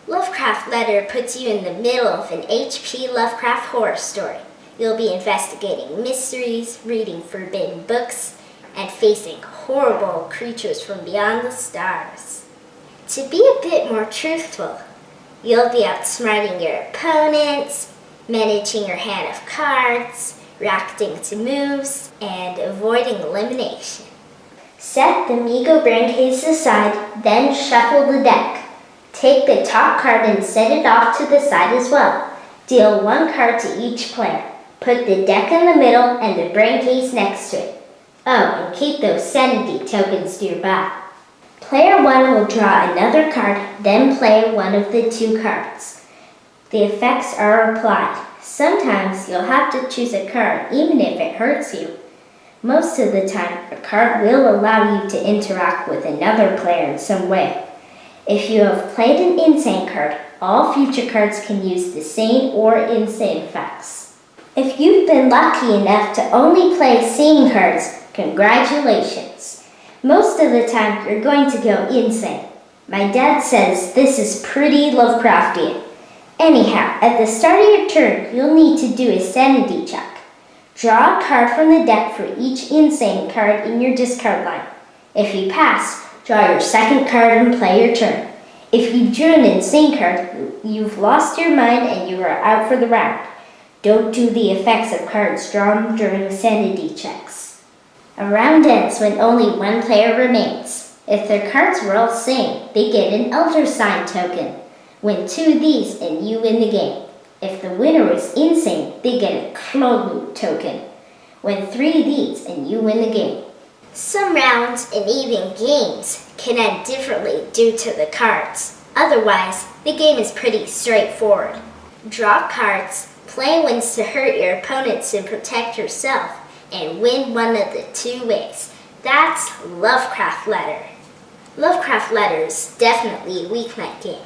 Lovecraft Letter puts you in the middle of an H.P. Lovecraft horror story. You'll be investigating mysteries, reading forbidden books, and facing horrible creatures from beyond the stars. To be a bit more truthful, you'll be outsmarting your opponents, managing your hand of cards, reacting to moves, and avoiding elimination. Set the Migo brain case aside, then shuffle the deck. Take the top card and set it off to the side as well. Deal one card to each player. Put the deck in the middle and the brain case next to it. Oh, and keep those sanity tokens nearby. Player 1 will draw another card, then play one of the two cards. The effects are applied. Sometimes you'll have to choose a card even if it hurts you. Most of the time, a card will allow you to interact with another player in some way. If you have played an insane card, all future cards can use the sane or insane effects. If you've been lucky enough to only play sane cards, congratulations. Most of the time, you're going to go insane. My dad says this is pretty Lovecraftian. Anyhow, at the start of your turn, you'll need to do a sanity check. Draw a card from the deck for each insane card in your discard line. If you pass, draw your second card and play your turn. If you drew an insane card, you've lost your mind and you are out for the round. Don't do the effects of cards drawn during sanity checks. A round ends when only one player remains. If their cards were all sane, they get an Elder Sign token. Win 2 of these and you win the game. If the winner was insane, they get a Clone token. Win 3 of these and you win the game. Some rounds and even games can end differently due to the cards. Otherwise, the game is pretty straightforward. Draw cards, play ones to hurt your opponents and protect yourself, and win one of the 2 ways. That's Lovecraft Letter. Lovecraft Letter is definitely a weeknight game.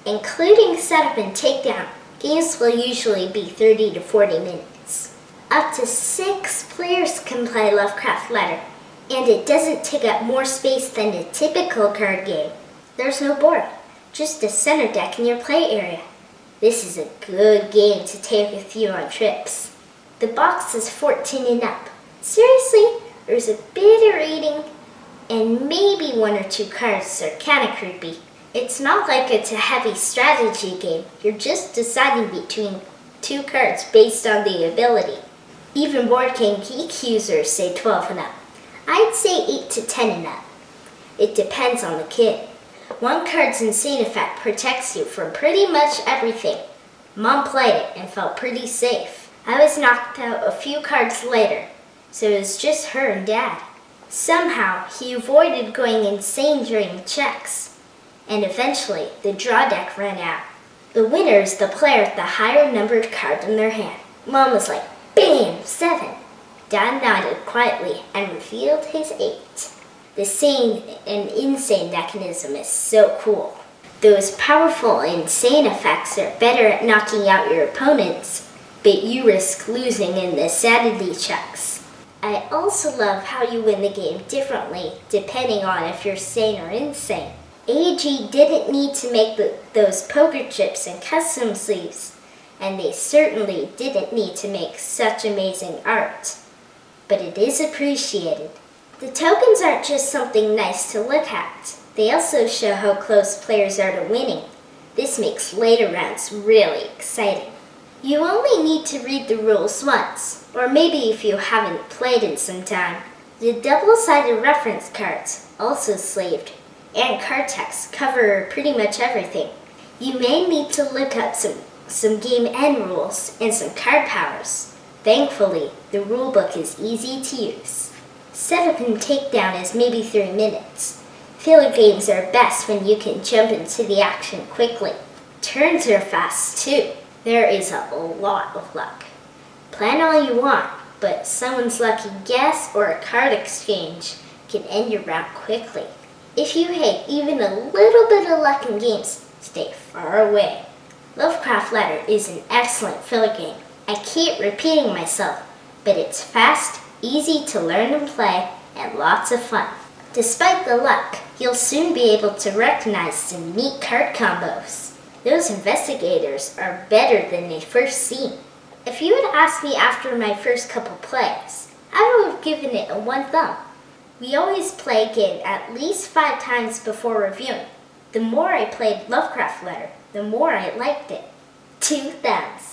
Including setup and takedown, games will usually be 30 to 40 minutes. Up to 6 players can play Lovecraft Letter, and it doesn't take up more space than a typical card game. There's no board, just a center deck in your play area. This is a good game to take with you on trips. The box is 14 and up. Seriously, there's a bit of reading, and maybe 1 or 2 cards are kinda creepy. It's not like it's a heavy strategy game. You're just deciding between 2 cards based on the ability. Even Board Game Geek users say 12 and up. I'd say 8 to 10 and up. It depends on the kid. 1 card's insane effect protects you from pretty much everything. Mom played it and felt pretty safe. I was knocked out a few cards later, so it was just her and Dad. Somehow, he avoided going insane during checks, and eventually the draw deck ran out. The winner is the player with the higher numbered card in their hand. Mom was like, bam, 7. Dad nodded quietly and revealed his 8. The sane and insane mechanism is so cool. Those powerful insane effects are better at knocking out your opponents, but you risk losing in the sanity checks. I also love how you win the game differently depending on if you're sane or insane. AEG didn't need to make those poker chips and custom sleeves, and they certainly didn't need to make such amazing art. But it is appreciated. The tokens aren't just something nice to look at. They also show how close players are to winning. This makes later rounds really exciting. You only need to read the rules once, or maybe if you haven't played in some time. The double-sided reference cards, also slaved, and card text cover pretty much everything. You may need to look up some game end rules and some card powers. Thankfully, the rulebook is easy to use. Setup and takedown is maybe 3 minutes. Filler games are best when you can jump into the action quickly. Turns are fast too. There is a lot of luck. Plan all you want, but someone's lucky guess or a card exchange can end your round quickly. If you hate even a little bit of luck in games, stay far away. Lovecraft Letter is an excellent filler game. I keep repeating myself, but it's fast, easy to learn and play, and lots of fun. Despite the luck, you'll soon be able to recognize some neat card combos. Those investigators are better than they first seem. If you had asked me after my first couple plays, I would have given it a 1 thumb. We always play a game at least 5 times before reviewing. The more I played Lovecraft Letter, the more I liked it. 2 thumbs.